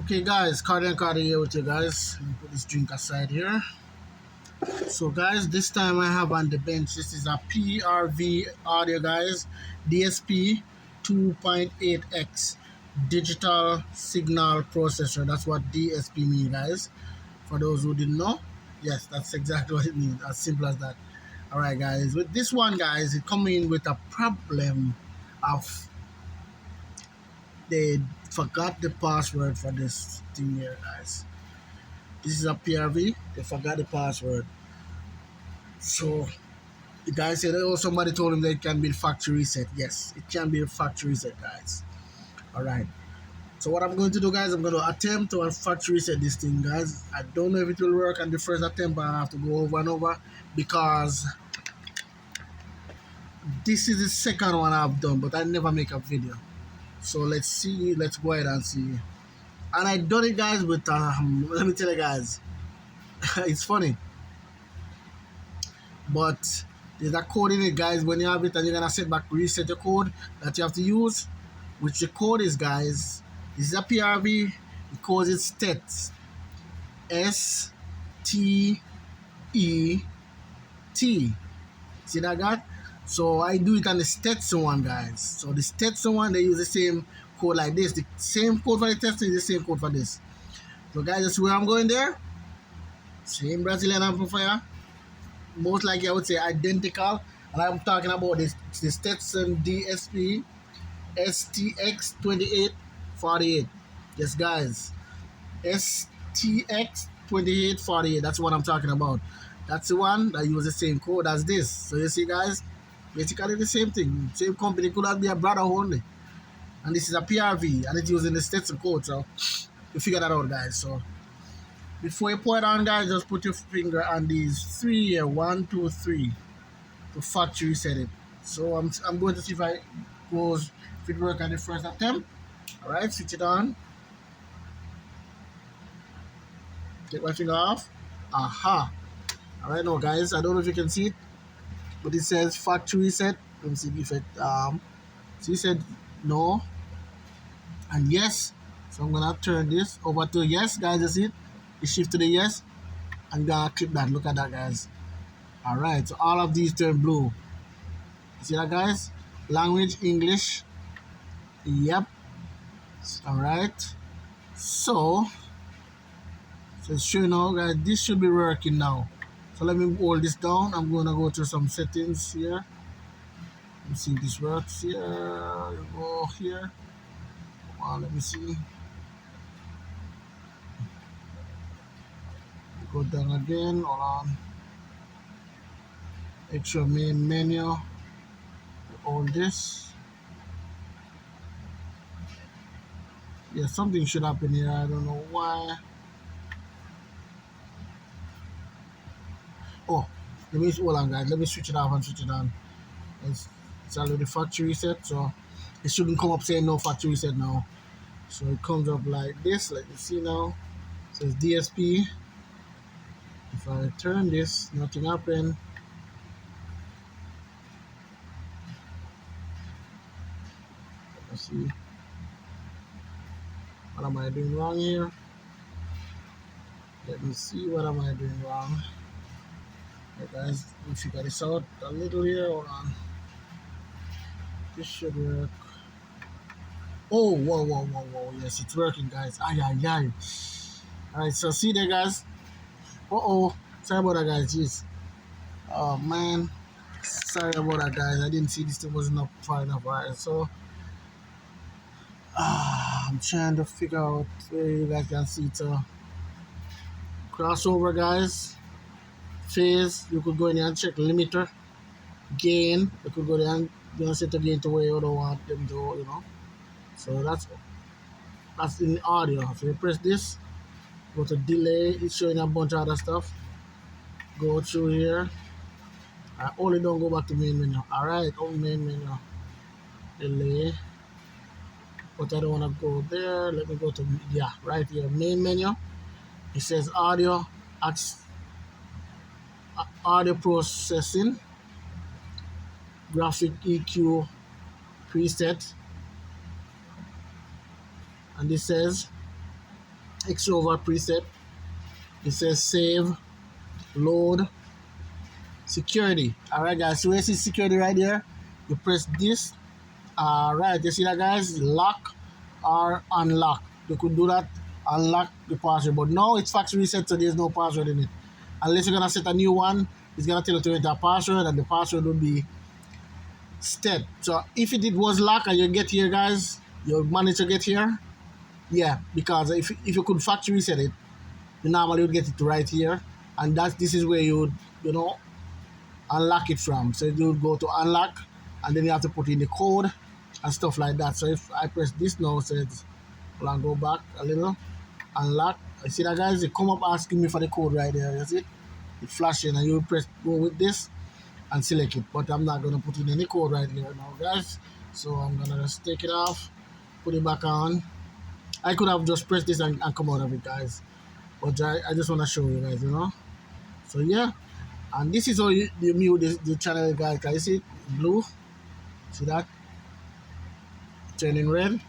Okay guys, Cardi and Cardi here with you guys. Let me put this drink aside here. So guys, this time I have on the bench, this is a PRV audio guys, Dsp 2.8X digital signal processor. That's what DSP means guys. For those who didn't know, yes, that's exactly what it means, as simple as that. Alright guys, with this one guys, it come in with a problem of they forgot the password for this thing here guys. This is a PRV. They forgot the password. So the guy said, oh, somebody told him that it can be factory reset. Yes, it can be a factory reset, guys. All right. So what I'm going to do, guys, I'm going to attempt to factory reset this thing, guys. I don't know if it will work on the first attempt, but I have to go over and over because this is the second one I've done, but I never make a video. So let's see. Let's go ahead and see. And I done it, guys, with, let me tell you, guys, it's funny. But there's a code in it, guys. When you have it and you're gonna set back reset your code that you have to use, which the code is, guys, this is a PRV. The code is STET, STET. See that, guys? So I do it on the Stetson one, guys. So the Stetson one, they use the same code like this. The same code for the testing is the same code for this. So guys, that's where I'm going there. Same Brazilian amplifier. Most likely I would say identical, and I'm talking about this the Stetson DSP STX 2848. Yes guys, STX 2848, that's what I'm talking about. That's the one that uses the same code as this. So you see guys, basically the same thing, same company, could not be a brother only. And this is a PRV and it's using the Stetson code, so you figure that out guys. So before you pour it on, guys, just put your finger on these three here, 1, 2, 3, to factory reset it. So I'm going to see if it works on the first attempt. All right, switch it on. Take my finger off. Aha. All right, now guys, I don't know if you can see it, but it says factory reset. Let me see if it so you said no and yes. So I'm gonna turn this over to yes, guys. You see it? You shift to the yes. I'm gonna click that. Look at that, guys. All right, so all of these turn blue. You see that, guys? Language English. Yep. All right. So it's showing now, guys. This should be working now. So let me hold this down. I'm gonna go to some settings here. Let's see if this works here. You go here. Come on, let me see. Go down again. Hold on. Extra main menu. All this. Yeah, something should happen here. I don't know why. Oh, let me hold on, guys. Let me switch it off and switch it on. It's already factory reset, so it shouldn't come up saying no factory reset now. So it comes up like this, like you see now. It says DSP. If I turn this, nothing happened. Let's see. What am I doing wrong here? Let me see, what am I doing wrong? Okay, guys, let me figure this out a little here. Hold on. This should work. Oh, whoa. Yes, it's working, guys. Ay. Alright, so see there, guys. Sorry about that, guys. Jeez. Oh, man. Sorry about that, guys. I didn't see this thing wasn't up far enough. Alright, so I'm trying to figure out where you guys can see it. So crossover, guys. Phase, you could go in here and check limiter. Gain, you could go there and set the gain to where you don't want them to, So that's in the audio. If you press this, go to delay, it's showing a bunch of other stuff. Go through here. I only don't go back to main menu. Alright, main menu. Delay. But I don't want to go there. Let me go to, right here, main menu. It says audio processing, graphic EQ preset, and this says extrovert preset. It says save, load, security. All right, guys. So you see security right there. You press this. All right. You see that, guys? Lock or unlock. You could do that. Unlock the password, but now it's factory reset, so there's no password in it. Unless you're gonna set a new one, it's gonna tell you to enter a password, and the password will be step. So if it was locked and you get here, guys, you manage to get here, yeah, because if you could factory reset it, you normally would get it right here, and this is where you would, unlock it from. So you would go to unlock, and then you have to put in the code and stuff like that. So if I press this now, so it's, I'll go back a little, unlock. You see that, guys? It come up asking me for the code right there. You see it? It flashing, and you press go with this and select it. But I'm not gonna put in any code right here now, guys. So I'm gonna just take it off, put it back on. I could have just pressed this and come out of it, guys. But I just wanna show you guys. So yeah, and this is how you mute the channel, guys. Can you see it? Blue. See that? Turning red.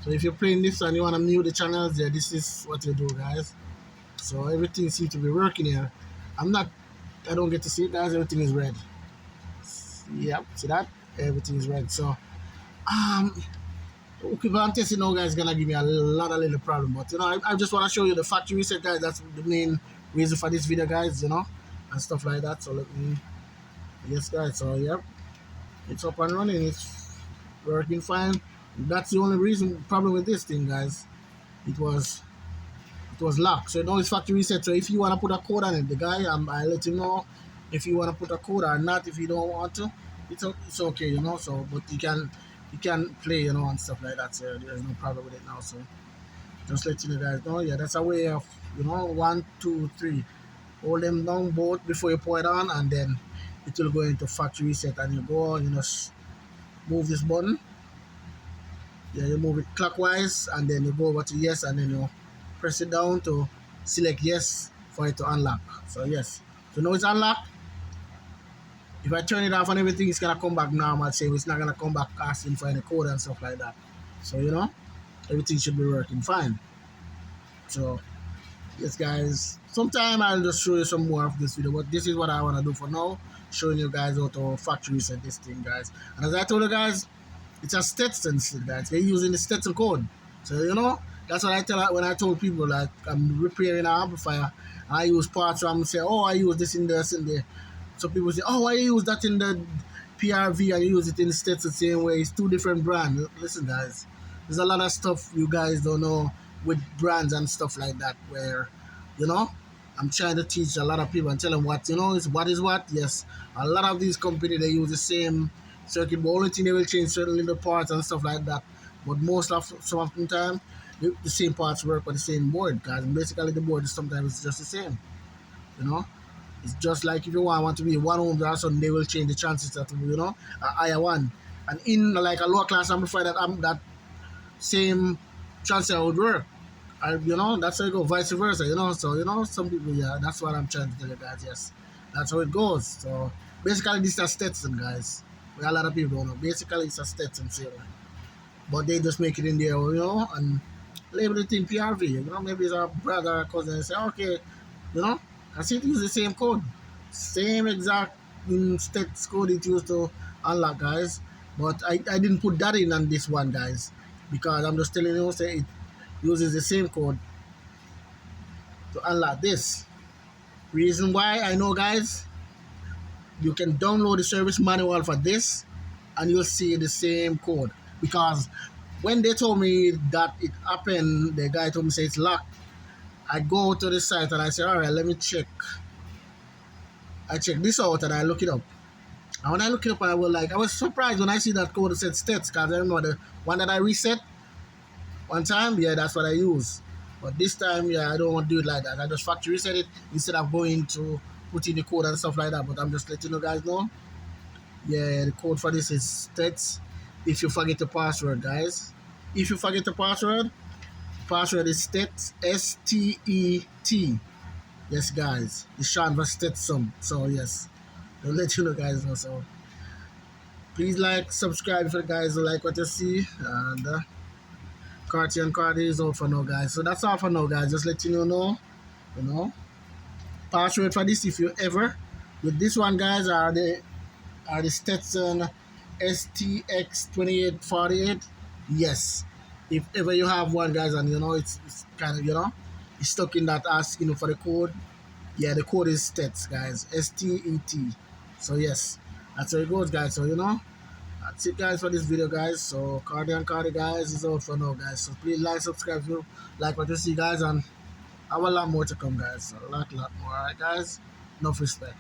So if you're playing this and you wanna mute the channels, yeah, this is what you do, guys. So everything seems to be working here. I don't get to see it, guys. Everything is red. Yep, see that? Everything is red. So people I'm testing now, guys, gonna give me a lot of little problem. But I just want to show you the factory reset, guys. That's the main reason for this video, guys. And stuff like that. So let me, yes, guys. So yep, it's up and running. It's working fine. That's the only reason problem with this thing, guys. It was locked. So now it's factory reset. So if you want to put a code on it, the guy, I let him know if you want to put a code or not. If you don't want to, it's okay, So, but you can play, and stuff like that. So there's no problem with it now. So just let you guys know. Yeah, that's a way of, 1, 2, 3. Hold them down both before you pour it on, and then it will go into factory reset. And you go, move this button. Yeah, you move it clockwise, and then you go over to yes, and then you press it down to select yes for it to unlock. So yes, so now it's unlocked. If I turn it off and everything, it's gonna come back normal. Same, it's not gonna come back asking for any code and stuff like that. So everything should be working fine. So yes, guys, sometime I'll just show you some more of this video, but this is what I want to do for now, showing you guys how to factory reset this thing, guys. And as I told you guys, it's a Stetson, guys. They're using the Stetson code. So that's what I tell when I told people, like, I'm repairing an amplifier, I use parts, so I'm say, oh, I use this in this in there. So people say, oh, why you use that in the PRV and you use it in the Stetson the same way? It's two different brands. Listen, guys, there's a lot of stuff you guys don't know with brands and stuff like that, where I'm trying to teach a lot of people and tell them what is what. Yes, a lot of these companies, they use the same circuit board. Only thing, they will change certain little parts and stuff like that, but most of some of the time the same parts work on the same board, guys. Basically the board is sometimes just the same. It's just like if you want to be 1 ohm or something, they will change the transistor to a higher one, and in like a lower class amplifier, that same transistor would work. That's how it goes, vice versa. So some people, yeah, that's what I'm trying to tell you guys. Yes, that's how it goes. So basically, this is a Stetson, guys. A lot of people don't know. Basically, it's a Stetson same, but they just make it in there, and label it in PRV. Maybe it's a brother or cousin and say, okay, I see it use the same code, same exact Stetson code it used to unlock, guys. But I didn't put that in on this one, guys, because I'm just telling you, say it uses the same code to unlock this. Reason why I know, guys, you can download the service manual for this and you'll see the same code, because when they told me that it happened, the guy told me, say it's locked. I go to the site and I say, all right, let me check. I check this out and I look it up. And when I look it up, I was surprised when I see that code that said Stets, because I remember the one that I reset one time, yeah, that's what I use. But this time, yeah, I don't want to do it like that. I just factory reset it instead of going to put in the code and stuff like that. But I'm just letting you guys know. Yeah, the code for this is Stets. If you forget the password, guys. If you forget the password is Stets, S-T-E-T. Yes, guys. It's short for Stetson. So, yes. I'll let you know, guys, know. So, please like, subscribe if you guys like what you see. And Cartier and Cardi is out for now, guys. So that's all for now, guys. Just letting you know, you know. Pass rate for this if you ever. With this one, guys, are the Stetson STX 2848. Yes. If ever you have one, guys, and you know it's kind of, you know, it's stuck in that asking for the code. Yeah, the code is STETS, guys. STET. So yes, that's how it goes, guys. So you know, that's it, guys, for this video, guys. So Cardi and Cardi, guys, is out for now, guys. So please like, subscribe, if you like what you see, guys, and I have a lot more to come, guys. A lot more. Alright, guys. Enough respect.